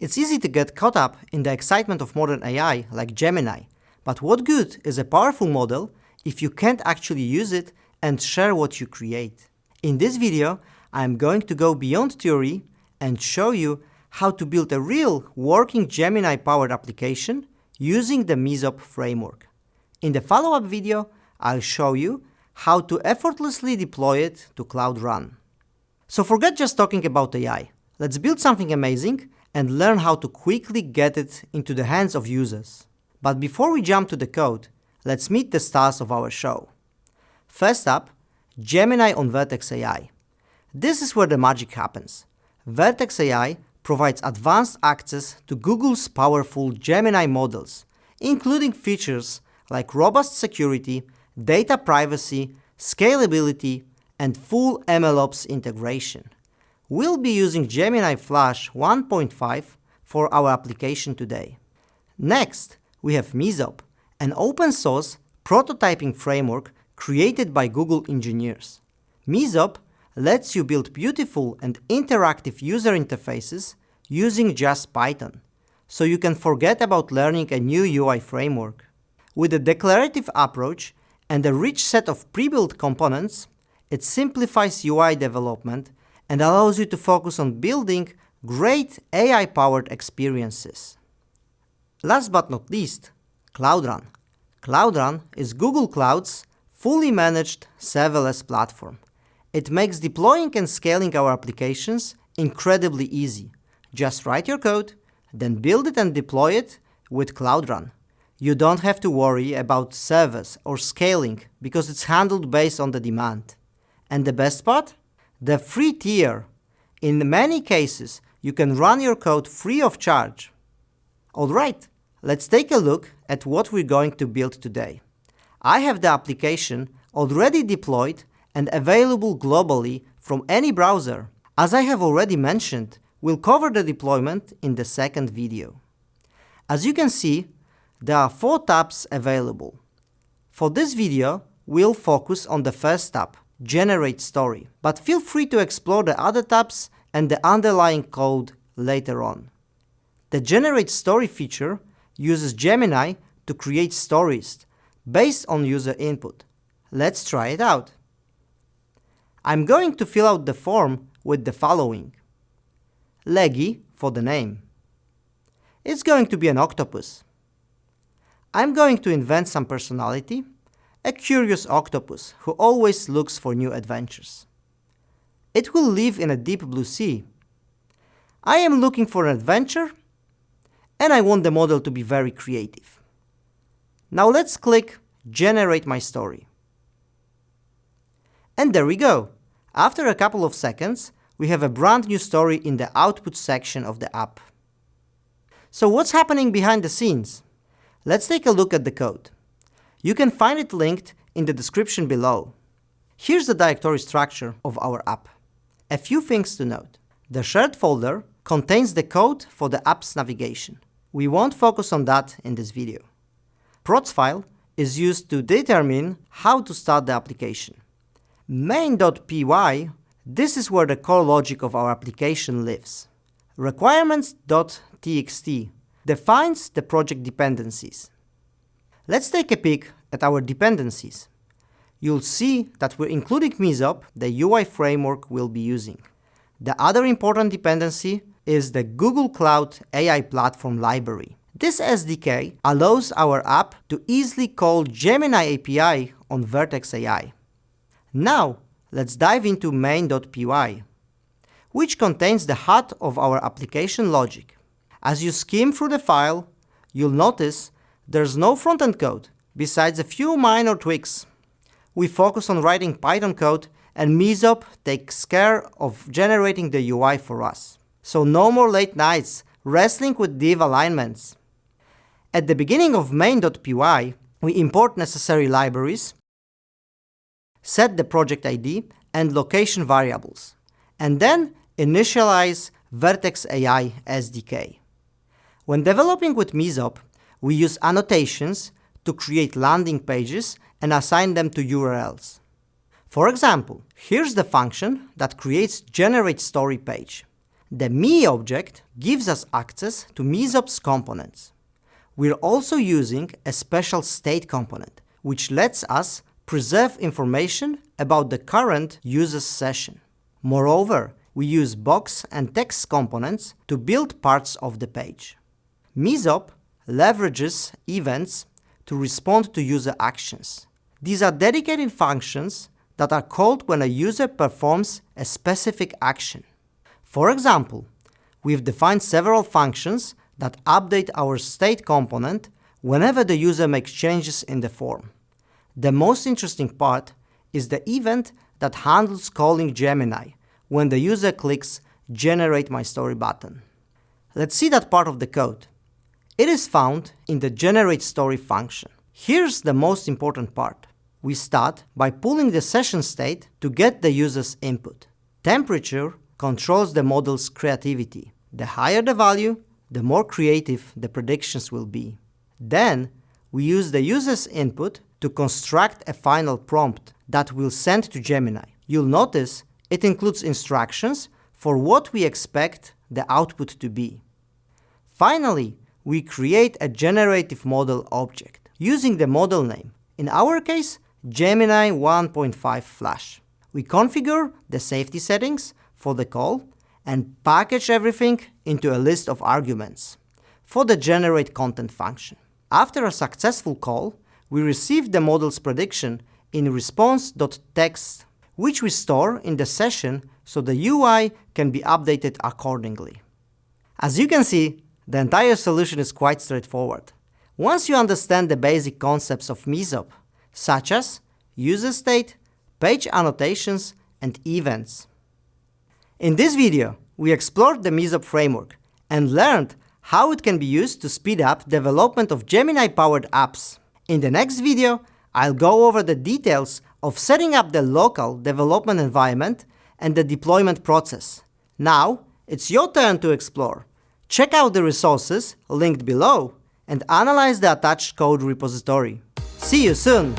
It's easy to get caught up in the excitement of modern AI like Gemini, but what good is a powerful model if you can't actually use it and share what you create? In this video, I'm going to go beyond theory and show you how to build a real working Gemini-powered application using the Mesop framework. In the follow-up video, I'll show you how to effortlessly deploy it to Cloud Run. So forget just talking about AI. Let's build something amazing and learn how to quickly get it into the hands of users. But before we jump to the code, let's meet the stars of our show. First up, Gemini on Vertex AI. This is where the magic happens. Vertex AI provides advanced access to Google's powerful Gemini models, including features like robust security, data privacy, scalability, and full MLOps integration. We'll be using Gemini Flash 1.5 for our application today. Next, we have Mesop, an open-source prototyping framework created by Google engineers. Mesop lets you build beautiful and interactive user interfaces using just Python, so you can forget about learning a new UI framework. With a declarative approach and a rich set of pre-built components, it simplifies UI development and allows you to focus on building great AI-powered experiences. Last but not least, Cloud Run. Cloud Run is Google Cloud's fully managed serverless platform. It makes deploying and scaling our applications incredibly easy. Just write your code, then build it and deploy it with Cloud Run. You don't have to worry about servers or scaling because it's handled based on the demand. And the best part? The free tier. In many cases, you can run your code free of charge. Alright, let's take a look at what we're going to build today. I have the application already deployed and available globally from any browser. As I have already mentioned, we'll cover the deployment in the second video. As you can see, there are 4 tabs available. For this video, we'll focus on the first tab, Generate Story, but feel free to explore the other tabs and the underlying code later on. The Generate Story feature uses Gemini to create stories based on user input. Let's try it out. I'm going to fill out the form with the following. Leggy for the name. It's going to be an octopus. I'm going to invent some personality, a curious octopus who always looks for new adventures. It will live in a deep blue sea. I am looking for an adventure, and I want the model to be very creative. Now let's click Generate My Story. And there we go. After a couple of seconds, we have a brand new story in the output section of the app. So what's happening behind the scenes? Let's take a look at the code. You can find it linked in the description below. Here's the directory structure of our app. A few things to note. The shared folder contains the code for the app's navigation. We won't focus on that in this video. Procs file is used to determine how to start the application. Main.py, this is where the core logic of our application lives. Requirements.txt defines the project dependencies. Let's take a peek at our dependencies. You'll see that we're including Mesop, the UI framework we'll be using. The other important dependency is the Google Cloud AI Platform library. This SDK allows our app to easily call Gemini API on Vertex AI. Now, let's dive into main.py, which contains the heart of our application logic. As you skim through the file, you'll notice there's no front-end code, besides a few minor tweaks. We focus on writing Python code, and Mesop takes care of generating the UI for us. So no more late nights wrestling with div alignments. At the beginning of main.py, we import necessary libraries, set the project ID and location variables, and then initialize Vertex AI SDK. When developing with Mesop, we use annotations to create landing pages and assign them to URLs. For example, here's the function that creates Generate Story page. The Me object gives us access to Mesop's components. We're also using a special state component, which lets us preserve information about the current user's session. Moreover, we use box and text components to build parts of the page. Mesop leverages events to respond to user actions. These are dedicated functions that are called when a user performs a specific action. For example, we've defined several functions that update our state component whenever the user makes changes in the form. The most interesting part is the event that handles calling Gemini when the user clicks Generate My Story button. Let's see that part of the code. It is found in the Generate Story function. Here's the most important part. We start by pulling the session state to get the user's input. Temperature controls the model's creativity. The higher the value, the more creative the predictions will be. Then, we use the user's input to construct a final prompt that we'll send to Gemini. You'll notice it includes instructions for what we expect the output to be. Finally, we create a generative model object using the model name, in our case, Gemini 1.5 Flash. We configure the safety settings for the call and package everything into a list of arguments for the generate content function. After a successful call, we receive the model's prediction in response.text, which we store in the session so the UI can be updated accordingly. As you can see, the entire solution is quite straightforward. Once you understand the basic concepts of Mesop, such as user state, page annotations, and events. In this video, we explored the Mesop framework and learned how it can be used to speed up development of Gemini-powered apps. In the next video, I'll go over the details of setting up the local development environment and the deployment process. Now, it's your turn to explore. Check out the resources linked below and analyze the attached code repository. See you soon!